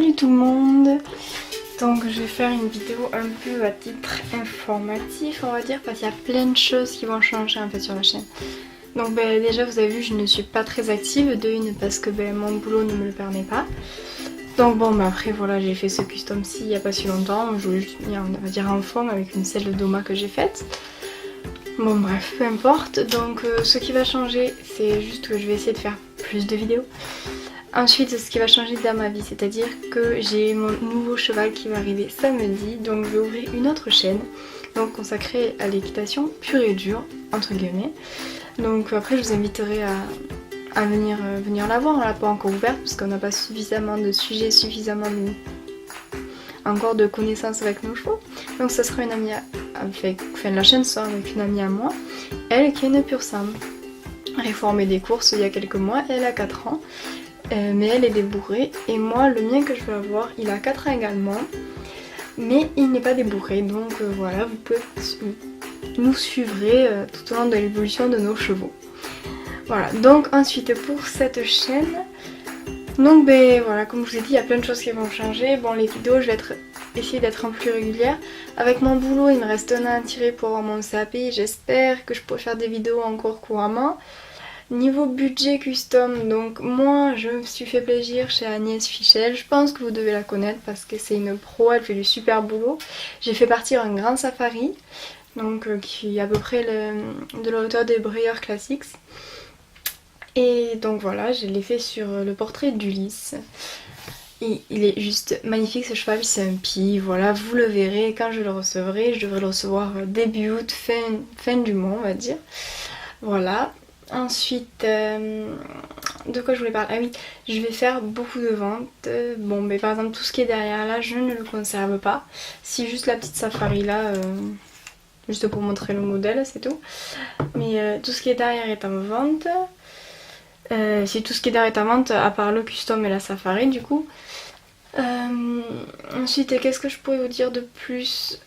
Salut tout le monde. Donc je vais faire une vidéo un peu à titre informatif on va dire, parce qu'il y a plein de choses qui vont changer en fait sur la chaîne. Donc déjà vous avez vu, je ne suis pas très active, de une parce que mon boulot ne me le permet pas. Donc bon après voilà, j'ai fait ce custom-ci il n'y a pas si longtemps, je voulais juste venir on va dire en forme avec une selle de Doma que j'ai faite. Bon bref, peu importe. Donc ce qui va changer, c'est juste que je vais essayer de faire plus de vidéos. Ensuite, ce qui va changer dans ma vie, c'est-à-dire que j'ai mon nouveau cheval qui va arriver samedi, donc je vais ouvrir une autre chaîne, donc consacrée à l'équitation pure et dure, entre guillemets. Donc après, je vous inviterai à venir la voir, on l'a pas encore ouverte parce qu'on n'a pas suffisamment de sujets, encore de connaissances avec nos chevaux. Donc ça sera une amie, la chaîne sera avec une amie à moi, elle qui est une pure sang. Réformée des courses il y a quelques mois, elle a 4 ans. Mais elle est débourrée et moi le mien que je vais avoir il a 4 ans également mais il n'est pas débourré, donc voilà, nous suivrez tout au long de l'évolution de nos chevaux. Voilà, donc ensuite pour cette chaîne, donc voilà, comme je vous ai dit, il y a plein de choses qui vont changer. Bon, les vidéos je vais essayer d'être un peu plus régulière. Avec mon boulot il me reste un an à tirer pour avoir mon CAP, j'espère que je pourrai faire des vidéos encore couramment. Niveau budget custom, donc moi je me suis fait plaisir chez Agnès Fichel, je pense que vous devez la connaître parce que c'est une pro, elle fait du super boulot. J'ai fait partir un grand safari, donc qui est à peu près de la hauteur des Breyer Classics. Et donc voilà, je l'ai fait sur le portrait d'Ulysse. Et il est juste magnifique ce cheval, c'est un pie, voilà, vous le verrez quand je le recevrai, je devrais le recevoir début août, fin du mois on va dire. Voilà. Ensuite, de quoi je voulais parler? Ah oui, je vais faire beaucoup de ventes. Bon, mais par exemple, tout ce qui est derrière là, je ne le conserve pas. Si juste la petite safari là, juste pour montrer le modèle, c'est tout. Mais tout ce qui est derrière est en vente. Si tout ce qui est derrière est en vente, à part le custom et la safari, du coup. Ensuite, qu'est-ce que je pourrais vous dire de plus?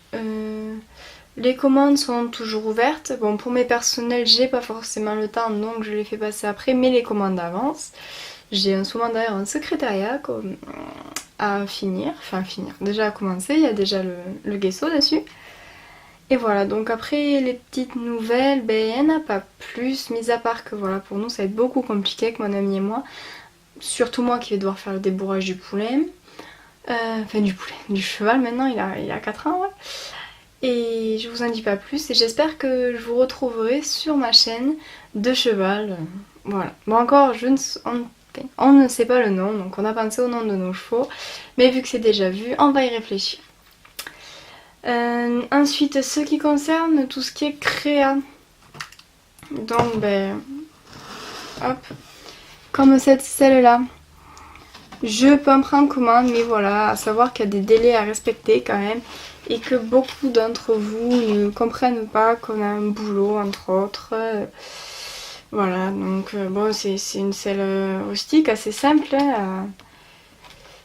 Les commandes sont toujours ouvertes. Bon, pour mes personnels, j'ai pas forcément le temps, donc je les fais passer après, mais les commandes avancent. J'ai en ce moment d'ailleurs un secrétariat à finir, déjà à commencer, il y a déjà le gesso dessus. Et voilà, donc après les petites nouvelles, il n'y en a pas plus, mis à part que voilà, pour nous ça va être beaucoup compliqué avec mon ami et moi. Surtout moi qui vais devoir faire le débourrage du poulet. Du cheval maintenant, il a 4 ans, ouais. Et je vous en dis pas plus et j'espère que je vous retrouverai sur ma chaîne de cheval. Voilà. Bon encore, on ne sait pas le nom, donc on a pensé au nom de nos chevaux. Mais vu que c'est déjà vu, on va y réfléchir. Ensuite, ce qui concerne tout ce qui est créa. Donc hop. Comme celle-là. Je peux en prendre commande, mais voilà, à savoir qu'il y a des délais à respecter quand même. Et que beaucoup d'entre vous ne comprennent pas qu'on a un boulot entre autres. Voilà, donc bon, c'est une selle rustique assez simple.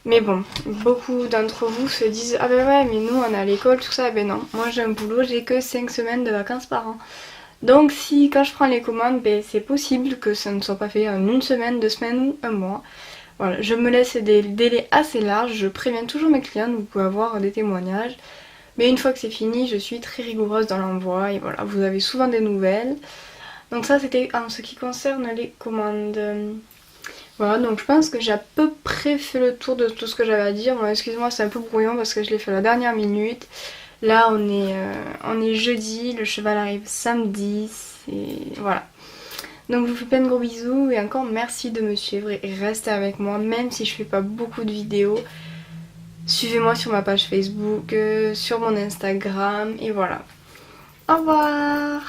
Mais bon, beaucoup d'entre vous se disent ah ben ouais, mais nous on est à l'école, tout ça. Ben non, moi j'ai un boulot, j'ai que 5 semaines de vacances par an. Donc si quand je prends les commandes, c'est possible que ça ne soit pas fait en une semaine, 2 semaines ou un mois. Voilà, je me laisse des délais assez larges, je préviens toujours mes clients, vous pouvez avoir des témoignages. Mais une fois que c'est fini, je suis très rigoureuse dans l'envoi et voilà, vous avez souvent des nouvelles. Donc ça c'était en ce qui concerne les commandes. Voilà, donc je pense que j'ai à peu près fait le tour de tout ce que j'avais à dire. Bon, excusez-moi, c'est un peu brouillon parce que je l'ai fait à la dernière minute. Là on est jeudi, le cheval arrive samedi, et voilà. Donc je vous fais plein de gros bisous et encore merci de me suivre et restez avec moi même si je fais pas beaucoup de vidéos. Suivez-moi sur ma page Facebook, sur mon Instagram et voilà. Au revoir!